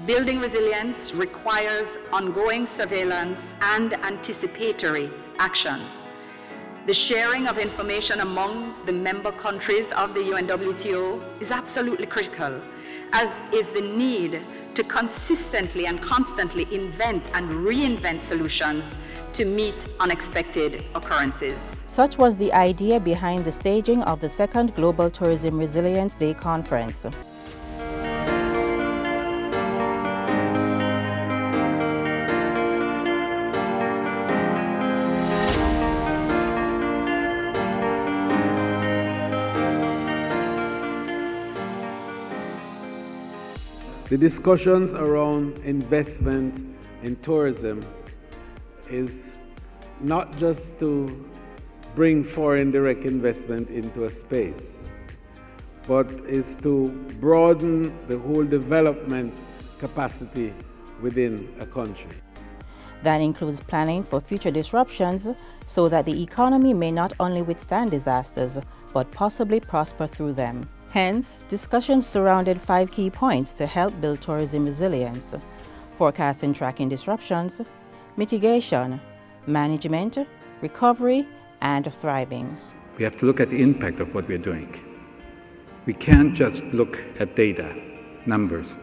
Building resilience requires ongoing surveillance and anticipatory actions. The sharing of information among the member countries of the UNWTO is absolutely critical, as is the need to consistently and constantly invent and reinvent solutions to meet unexpected occurrences. Such was the idea behind the staging of the second Global Tourism Resilience Day Conference. The discussions around investment in tourism is not just to bring foreign direct investment into a space, but is to broaden the whole development capacity within a country. That includes planning for future disruptions so that the economy may not only withstand disasters, but possibly prosper through them. Hence, discussions surrounded 5 key points to help build tourism resilience: forecast and tracking disruptions, mitigation, management, recovery, and thriving. We have to look at the impact of what we're doing. We can't just look at data, numbers.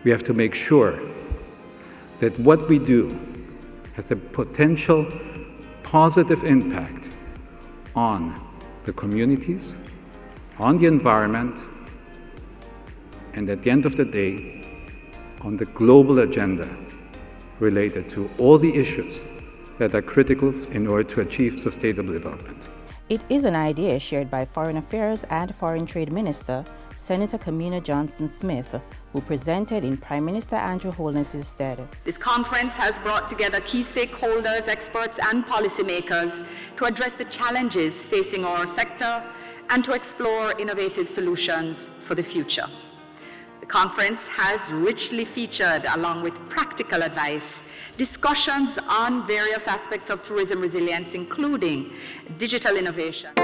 We have to make sure that what we do has a potential positive impact on the communities, on the environment, and at the end of the day, on the global agenda related to all the issues that are critical in order to achieve sustainable development. It is an idea shared by Foreign Affairs and Foreign Trade Minister, Senator Kamina Johnson-Smith, who presented in Prime Minister Andrew Holness's stead. This conference has brought together key stakeholders, experts, and policymakers to address the challenges facing our sector and to explore innovative solutions for the future. The conference has richly featured, along with practical advice, discussions on various aspects of tourism resilience, including digital innovation.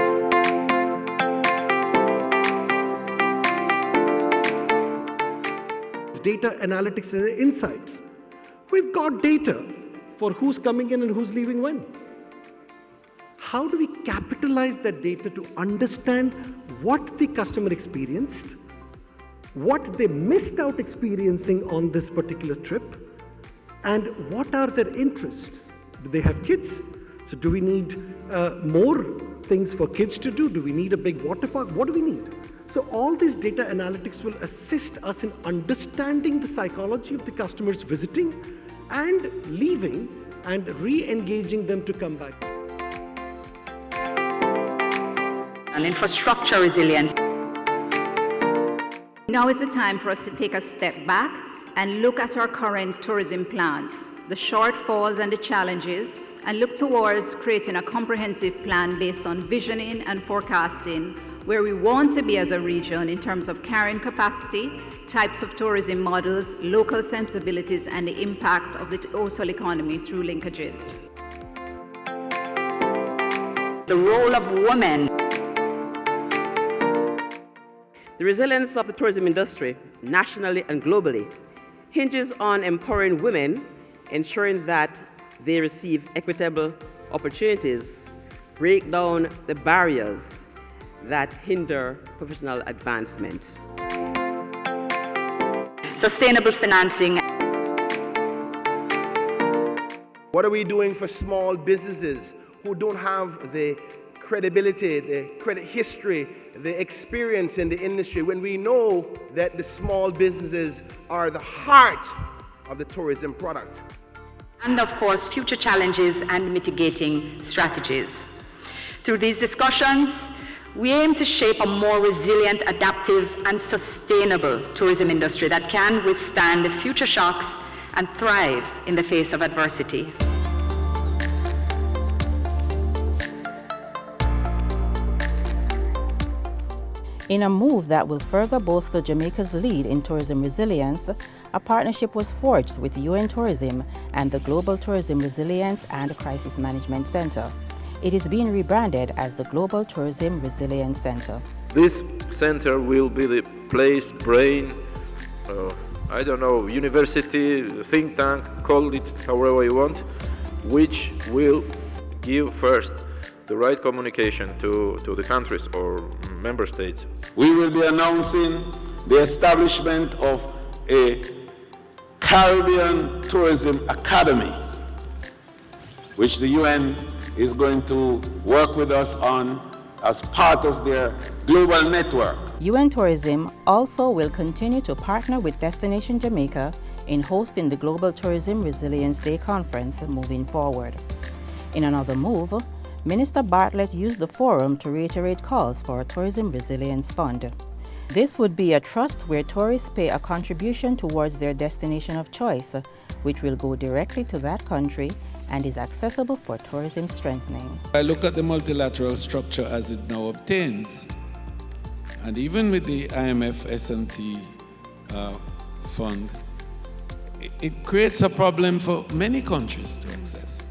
Data analytics and insights. We've got data for who's coming in and who's leaving when. How do we capitalize that data to understand what the customer experienced, what they missed out experiencing on this particular trip, and what are their interests? Do they have kids? So do we need more things for kids to do? Do we need a big water park? What do we need? So all these data analytics will assist us in understanding the psychology of the customers visiting and leaving and re-engaging them to come back. And infrastructure resilience. Now is the time for us to take a step back and look at our current tourism plans, the shortfalls and the challenges, and look towards creating a comprehensive plan based on visioning and forecasting where we want to be as a region in terms of carrying capacity, types of tourism models, local sensibilities, and the impact of the total economy through linkages. The role of women. The resilience of the tourism industry, nationally and globally, hinges on empowering women, ensuring that they receive equitable opportunities, break down the barriers that hinder professional advancement. Sustainable financing. What are we doing for small businesses who don't have the credibility, the credit history, the experience in the industry, when we know that the small businesses are the heart of the tourism product? And of course, future challenges and mitigating strategies. Through these discussions, we aim to shape a more resilient, adaptive, and sustainable tourism industry that can withstand the future shocks and thrive in the face of adversity. In a move that will further bolster Jamaica's lead in tourism resilience, a partnership was forged with UN Tourism and the Global Tourism Resilience and Crisis Management Center. It is being rebranded as the Global Tourism Resilience Center. This center will be the place, brain, I don't know, university, think tank, call it however you want, which will give first the right communication to the countries or member states. We will be announcing the establishment of a Caribbean Tourism Academy, which the UN is going to work with us on as part of their global network. UN Tourism also will continue to partner with Destination Jamaica in hosting the Global Tourism Resilience Day Conference moving forward. In another move, Minister Bartlett used the forum to reiterate calls for a Tourism Resilience Fund. This would be a trust where tourists pay a contribution towards their destination of choice, which will go directly to that country and is accessible for tourism strengthening. I look at the multilateral structure as it now obtains, and even with the IMF S&T fund, it creates a problem for many countries to access.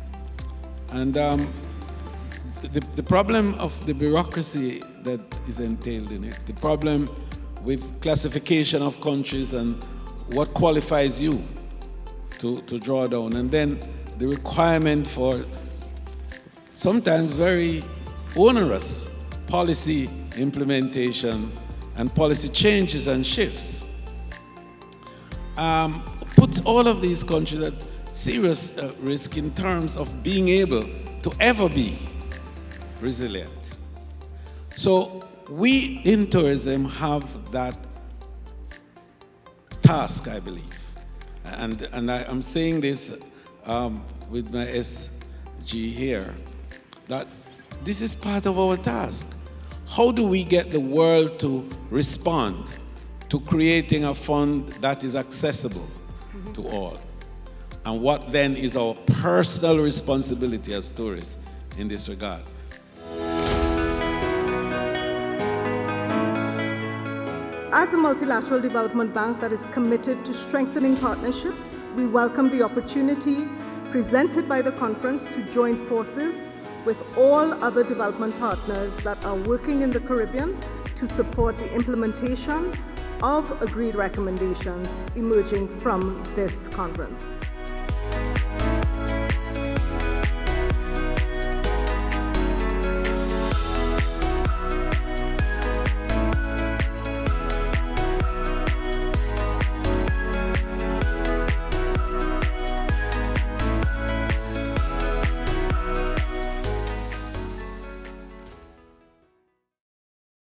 And the problem of the bureaucracy that is entailed in it, the problem with classification of countries and what qualifies you to draw down, and then the requirement for sometimes very onerous policy implementation and policy changes and shifts puts all of these countries at serious risk in terms of being able to ever be resilient. So we in tourism have that task, I believe. And I'm saying this with my SG here, that this is part of our task. How do we get the world to respond to creating a fund that is accessible to all? And what then is our personal responsibility as tourists in this regard? As a multilateral development bank that is committed to strengthening partnerships, we welcome the opportunity presented by the conference to join forces with all other development partners that are working in the Caribbean to support the implementation of agreed recommendations emerging from this conference.